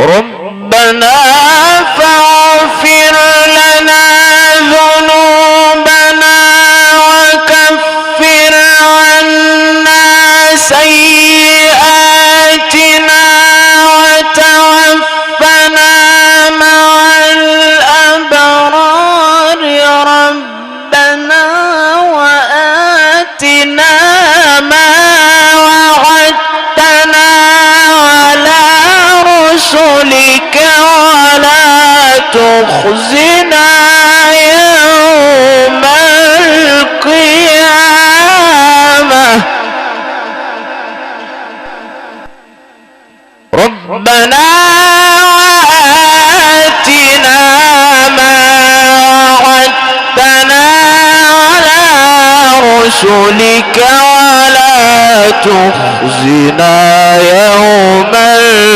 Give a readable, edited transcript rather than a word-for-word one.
ربنا فاغفر لنا ذنوبنا وكفر عنا سيئاتنا وتوفنا مع الأبرار ربنا وآتنا ما وعدتنا على رسلك ولا تخزنا يوم القيامة ربنا وآتنا ما وعدتنا على رسلك ولا تخزنا يوم